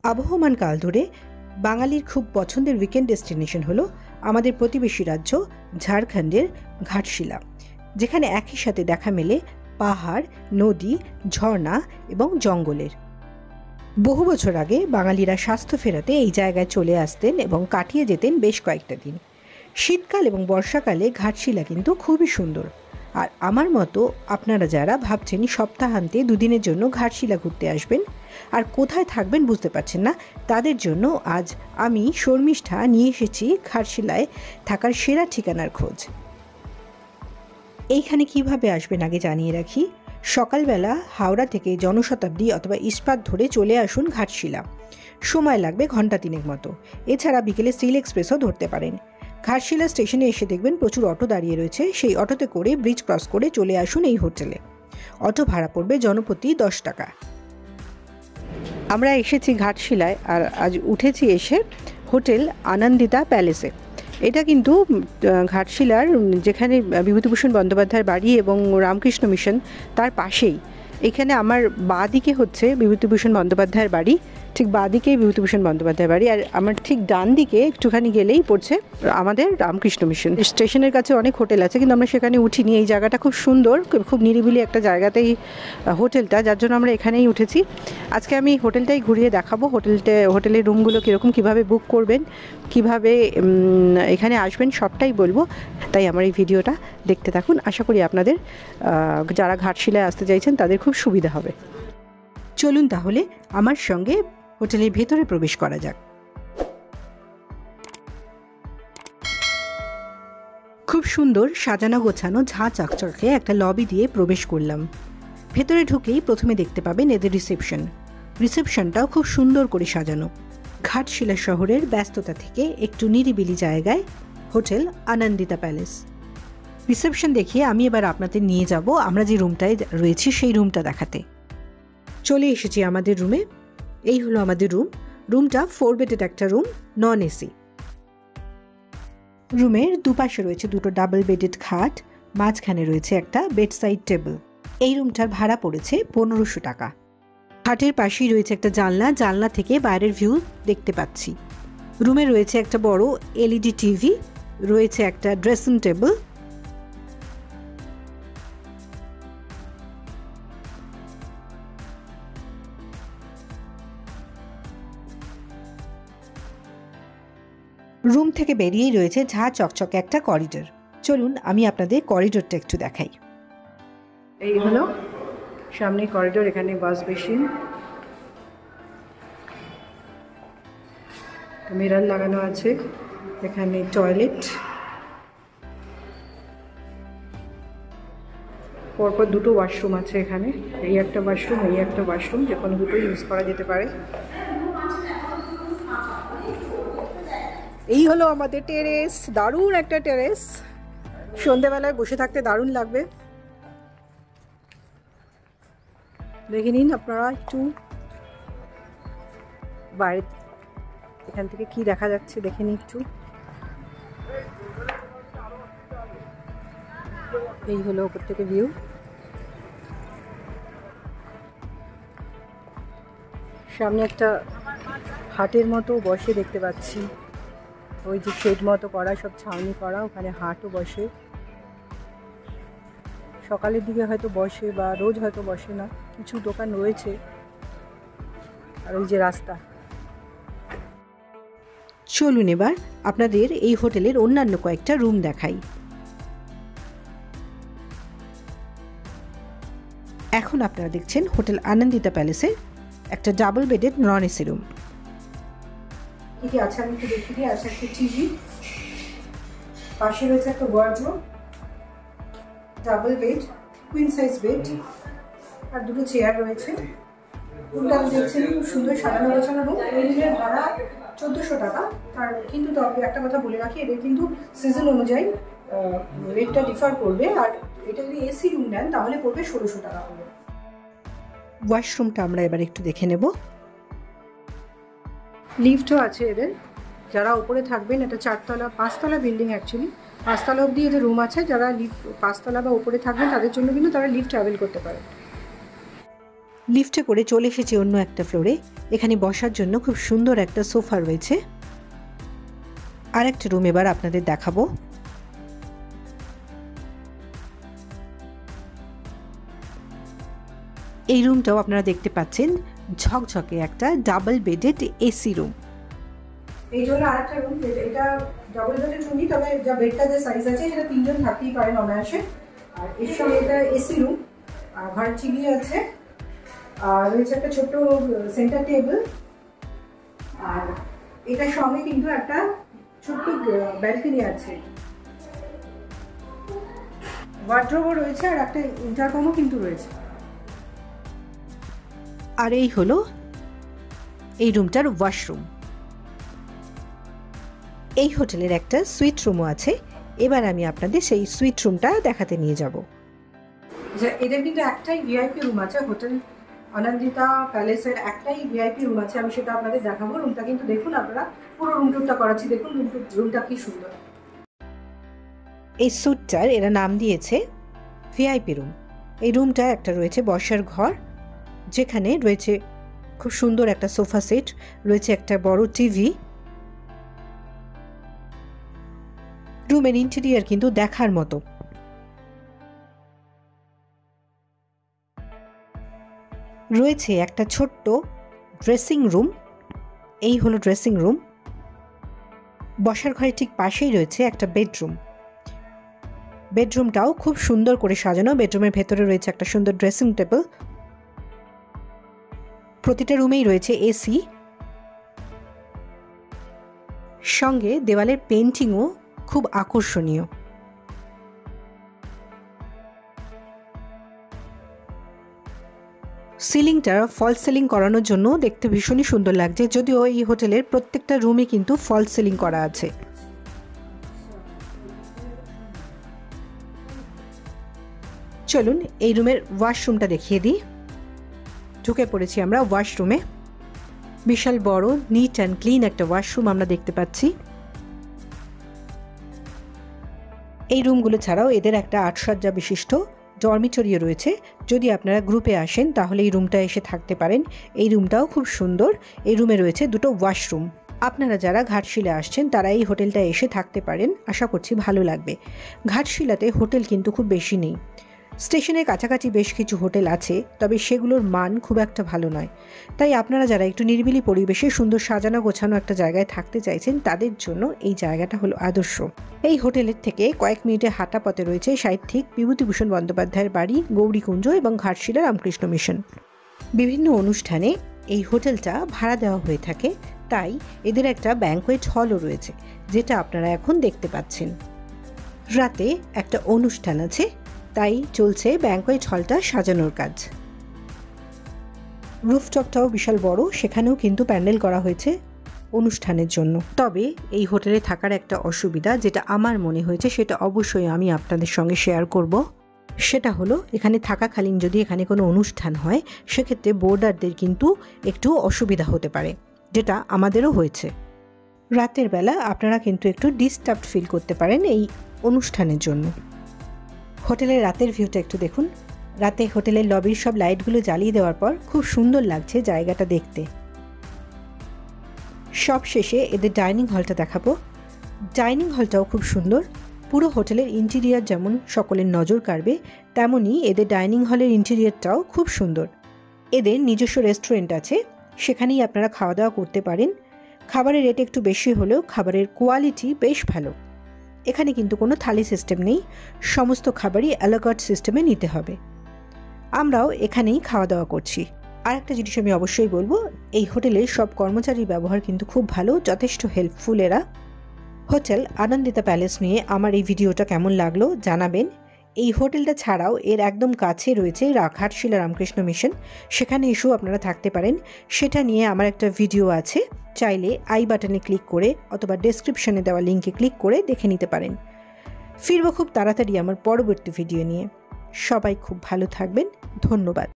আবহমান কাল ধরে বাঙালির খুব পছন্দের উইকেন্ড ডেস্টিনেশন হলো আমাদের প্রতিবেশী রাজ্য ঝাড়খণ্ডের ঘাটশিলা, যেখানে একই সাথে দেখা মেলে পাহাড়, নদী, ঝর্ণা এবং জঙ্গলের। বহু বছর আগে বাঙালিরা স্বাস্থ্য ফেরাতে এই জায়গায় চলে আসতেন এবং কাটিয়ে যেতেন বেশ কয়েকটা দিন। শীতকাল এবং বর্ষাকালে ঘাটশিলা কিন্তু খুবই সুন্দর। আর আমার মতো আপনারা যারা ভাবছেন সপ্তাহান্তে দুদিনের জন্য ঘাটশিলা ঘুরতে আসবেন আর কোথায় থাকবেন বুঝতে পারছেন না, তাদের জন্য আজ আমি শর্মিষ্ঠা নিয়ে এসেছি ঘাটশিলায় থাকার সেরা ঠিকানার খোঁজ। এইখানে কিভাবে আসবেন আগে জানিয়ে রাখি। সকালবেলা হাওড়া থেকে জনশতাব্দী অথবা ইস্পাত ধরে চলে আসুন ঘাটশিলা। সময় লাগবে ঘন্টা 3 মতো। এছাড়া বিকেলে স্টিল এক্সপ্রেসও ধরতে পারেন। ঘাটশিলা স্টেশনে এসে দেখবেন প্রচুর অটো দাঁড়িয়ে রয়েছে। সেই অটোতে করে ব্রিজ ক্রস করে চলে আসুন এই হোটেলে। অটো ভাড়া পড়বে জনপ্রতি 10 টাকা। আমরা এসেছি ঘাটশিলায় আর আজ উঠেছি এসে হোটেল আনন্দিতা প্যালেসে। এটা কিন্তু ঘাটশিলার যেখানে বিভূতিভূষণ বন্দ্যোপাধ্যায়ের বাড়ি এবং রামকৃষ্ণ মিশন তার পাশেই। এখানে আমার বাঁ দিকে হচ্ছে বিভূতিভূষণ বন্দ্যোপাধ্যায়ের বাড়ি, ঠিক বাঁ দিকেই বিভূতিভূষণ বন্দ্যোপাধ্যায়ের বাড়ি, আর আমার ঠিক ডান দিকে একটুখানি গেলেই পড়ছে আমাদের রামকৃষ্ণ মিশন। স্টেশনের কাছে অনেক হোটেল আছে কিন্তু আমরা সেখানে উঠিনি। এই জায়গাটা খুব সুন্দর, খুব নিরিবিলি একটা জায়গাতেই হোটেলটা, যার জন্য আমরা এখানেই উঠেছি। আজকে আমি হোটেলটাই ঘুরিয়ে দেখাবো। হোটেলের রুমগুলো কীরকম, কীভাবে বুক করবেন, কিভাবে এখানে আসবেন সবটাই বলবো। তাই আমার এই ভিডিওটা দেখতে থাকুন। আশা করি আপনাদের যারা ঘাটশিলায় আসতে চাইছেন তাদের খুব সুবিধা হবে। চলুন তাহলে আমার সঙ্গে হোটেলের ভেতরে প্রবেশ করা যাক। খুব সুন্দর সাজানো গোছানো ঝাঁ চকচকে একটা লবি দিয়ে প্রবেশ করলাম। ভেতরে ঢুকেই প্রথমে দেখতে পাবেন এদের রিসেপশনটাও খুব সুন্দর করে সাজানো। ঘাটশিলা শহরের ব্যস্ততা থেকে একটু নিরিবিলি জায়গায় হোটেল আনন্দিতা প্যালেস। রিসেপশন দেখিয়ে আমি এবার আপনাদের নিয়ে যাব আমরা যে রুমটায় রয়েছি সেই রুমটা দেখাতে। চলে এসেছি আমাদের রুমে। এই হলো আমাদের রুমটা 4 বেডেড একটা রুম, নন এসি। রুমের দুপাশে রয়েছে দুটো ডাবল বেডেড খাট, মাঝখানে রয়েছে একটা বেডসাইড টেবিল। এই রুমটার ভাড়া পড়েছে 1500 টাকা। খাটের পাশেই রয়েছে একটা জানলা থেকে বাইরের ভিউ দেখতে পাচ্ছি। রুমে রয়েছে একটা বড় এলইডি টিভি, রয়েছে একটা ড্রেসিং টেবিল। রুম থেকে বেরিয়েই রয়েছে ঝাঁ চকচকে একটা করিডোর। চলুন আমি আপনাদের করিডোরটা একটু দেখাই। এই হলো সামনে করিডোর, এখানে ওয়াশ বেসিন, মিরর লাগানো আছে, এখানে টয়লেট, পরপর দুটো ওয়াশরুম আছে এখানে। এই একটা ওয়াশরুম, যে কোনো দুটো ইউজ করা যেতে পারে। এই হলো আমাদের টেরেস, দারুণ একটা টেরেস। সন্ধ্যেবেলায় বসে থাকতে দারুণ লাগবে। দেখে নিন আপনারা একটু বাইরে, এখান থেকে কি দেখা যাচ্ছে দেখে নিন একটু। এই হলো ওপর থেকে ভিউ। সামনে একটা হাটের মতো বসে দেখতে পাচ্ছি, ওই যে শেড মতো করা, সব ছাউনি করা, ওখানে হাটও বসে। সকালের দিকে হয়তো বসে বা রোজ হয়তো বসে না, কিছু দোকান রয়েছে। আর ওই যে রাস্তা। চলুন এবার আপনাদের এই হোটেলের অন্যান্য কয়েকটা রুম দেখাই। এখন আপনারা দেখছেন হোটেল আনন্দিতা প্যালেসের একটা double bedded non AC room. কি কি আছে আমি একটু দেখিয়ে দিই। আছে একটা টিভি, পাশে রয়েছে একটা wardrobe, double bed, queen size bed, আর দুটো চেয়ার রয়েছে। রুমটা দেখছেন খুব সুন্দর সাজানো গোছানো রুম। এই রুমের ভাড়া 1400 টাকা। আর কিন্তু তবে একটা কথা বলে রাখি, এদের কিন্তু সিজন অনুযায়ী রেটটা ডিফার করবে। আর এটা যদি এসি রুম নেন তাহলে পড়বে 1600 টাকা করে। ওয়াশরুমটা আমরা এবার একটু দেখে নেব। লিফটও আছে এদের, যারা উপরে থাকবেন। এটা 5তলা বিল্ডিং, অ্যাকচুয়ালি 5তলা অবধি এদের রুম আছে। যারা 5তলা বা উপরে থাকবেন তাদের জন্য কিন্তু তারা লিফট ট্রাভেল করতে পারে। লিফটে করে চলে এসেছি অন্য একটা ফ্লোরে। এখানে বসার জন্য খুব সুন্দর একটা সোফা রয়েছে। আর একটা রুম এবার আপনাদের দেখাবো। এই রুমটাও আপনারা দেখতে পাচ্ছেন ঝকঝকে একটা ডাবল বেডেড এসি রুম। এই জন্য আরেকটা রুম, এটা ডাবল বেডেড রুমই, তবে যা বেডটা যে সাইজ আছে সেটা 3 জন থাকতেই পারেন অনায়াসে। আর এর সঙ্গে এটা এসি রুম, আর ঘর টিভি আছে, আর রয়েছে একটা ছোট্ট সেন্টার টেবিল, আর এটার সঙ্গে কিন্তু একটা ছোট্ট ব্যালকনি আছে, ওয়ার্ড্রোবও রয়েছে, আর একটা ইন্টারকমও কিন্তু রয়েছে। আর এই হলো এই রুমটার ওয়াশরুম। এই হোটেলের একটা সুইট রুমও আছে। এবার আমি আপনাদের সেই সুইট রুমটা দেখাতে নিয়ে যাব। এদের কিন্তু একটাই ভিআইপি রুম আছে, হোটেল আনন্দিতা প্যালেসের একটাই ভিআইপি রুম আছে। আমি সেটা আপনাদের দেখাবো। রুমটা কিন্তু দেখুন, আপনারা পুরো রুম টুরটা করাচ্ছি, দেখুন রুমটা কি সুন্দর। এই সুটটার এরা নাম দিয়েছে ভিআইপি রুম। এই রুমটা একটা রয়েছে বসার ঘর, যেখানে রয়েছে খুব সুন্দর একটা সোফা সেট, রয়েছে একটা বড় টিভি। রুমের ইন্টেরিয়ার কিন্তু দেখার মতো। রয়েছে একটা ছোট্ট ড্রেসিং রুম। এই হলো ড্রেসিং রুম। বসার ঘরের ঠিক পাশেই রয়েছে একটা বেডরুম। বেডরুমটাও খুব সুন্দর করে সাজানো। বেডরুমের ভেতরে রয়েছে একটা সুন্দর ড্রেসিং টেবিল। প্রতিটা রুমেই রয়েছে এসি, সঙ্গে দেওয়ালের পেন্টিংও খুব আকর্ষণীয়। সিলিংটা ফলস সিলিং করানোর জন্য দেখতে ভীষণই সুন্দর লাগছে, যদিও এই হোটেলের প্রত্যেকটা রুমে কিন্তু ফলস সিলিং করা আছে। চলুন এই রুমের ওয়াশরুমটা দেখিয়ে দিই। ঢুকে পড়েছি আমরা ওয়াশরুমে। বিশাল বড় নিট অ্যান্ড ক্লিন একটা ওয়াশরুম আমরা দেখতে পাচ্ছি। এই রুমগুলো ছাড়াও এদের একটা 8 সজ্জা বিশিষ্ট ডরমিটরিও রয়েছে। যদি আপনারা গ্রুপে আসেন তাহলে এই রুমটা এসে থাকতে পারেন। এই রুমটাও খুব সুন্দর। এই রুমে রয়েছে 2টো ওয়াশরুম। আপনারা যারা ঘাটশিলা আসছেন তারা এই হোটেলটা এসে থাকতে পারেন, আশা করছি ভালো লাগবে। ঘাটশিলাতে হোটেল কিন্তু খুব বেশি নেই। স্টেশনের কাছাকাছি বেশ কিছু হোটেল আছে, তবে সেগুলোর মান খুব একটা ভালো নয়। তাই আপনারা যারা একটু নিরিবিলি পরিবেশে সুন্দর সাজানো গোছানো একটা জায়গায় থাকতে চাইছেন, তাদের জন্য এই জায়গাটা হলো আদর্শ। এই হোটেলের থেকে কয়েক মিনিটে হাঁটা পথে রয়েছে সাহিত্যিক বিভূতিভূষণ বন্দ্যোপাধ্যায়ের বাড়ি, গৌরীকুঞ্জ এবং ঘাটশিলা রামকৃষ্ণ মিশন। বিভিন্ন অনুষ্ঠানে এই হোটেলটা ভাড়া দেওয়া হয়ে থাকে, তাই এদের একটা ব্যাংকোয়েট হলও রয়েছে, যেটা আপনারা এখন দেখতে পাচ্ছেন। রাতে একটা অনুষ্ঠান আছে, তাই চলছে ব্যাংকোয়েট হলটা সাজানোর কাজ। রুফটপটাও বিশাল বড়, সেখানেও কিন্তু প্যান্ডেল করা হয়েছে অনুষ্ঠানের জন্য। তবে এই হোটেলে থাকার একটা অসুবিধা যেটা আমার মনে হয়েছে, সেটা অবশ্যই আমি আপনাদের সঙ্গে শেয়ার করব। সেটা হলো এখানে থাকাকালীন যদি এখানে কোনো অনুষ্ঠান হয়, সেক্ষেত্রে বোর্ডারদের কিন্তু একটু অসুবিধা হতে পারে, যেটা আমাদেরও হয়েছে। রাতের বেলা আপনারা কিন্তু একটু ডিস্টার্বড ফিল করতে পারেন এই অনুষ্ঠানের জন্য। হোটেলের রাতের ভিউটা একটু দেখুন। রাতে হোটেলের লবির সব লাইটগুলো জ্বালিয়ে দেওয়ার পর খুব সুন্দর লাগছে জায়গাটা দেখতে। সব শেষে এদের ডাইনিং হলটা দেখাবো। ডাইনিং হলটাও খুব সুন্দর। পুরো হোটেলের ইন্টেরিয়ার যেমন সকলের নজর কাড়বে, তেমনই এদের ডাইনিং হলের ইন্টেরিয়ারটাও খুব সুন্দর। এদের নিজস্ব রেস্টুরেন্ট আছে, সেখানেই আপনারা খাওয়া দাওয়া করতে পারেন। খাবারের রেট একটু বেশি হলেও খাবারের কোয়ালিটি বেশ ভালো। এখানে কিন্তু কোনো থালি সিস্টেম নেই, সমস্ত খাবারই অ্যালাকার্ট সিস্টেমে নিতে হবে। আমরাও এখানেই খাওয়া দাওয়া করছি। আর একটা জিনিস আমি অবশ্যই বলবো, এই হোটেলের সব কর্মচারীর ব্যবহার কিন্তু খুব ভালো, যথেষ্ট হেল্পফুল এরা। হোটেল আনন্দিতা প্যালেস নিয়ে আমার এই ভিডিওটা কেমন লাগলো জানাবেন। এই হোটেলটা ছাড়াও এর একদম কাছে রয়েছে ঘাটশিলা রামকৃষ্ণ মিশন, সেখানে এসেও আপনারা থাকতে পারেন। সেটা নিয়ে আমার একটা ভিডিও আছে, চাইলে আই বাটনে ক্লিক করে অথবা ডেসক্রিপশনে দেওয়া লিঙ্কে ক্লিক করে দেখে নিতে পারেন। ফিরবো খুব তাড়াতাড়ি আমার পরবর্তী ভিডিও নিয়ে। সবাই খুব ভালো থাকবেন। ধন্যবাদ।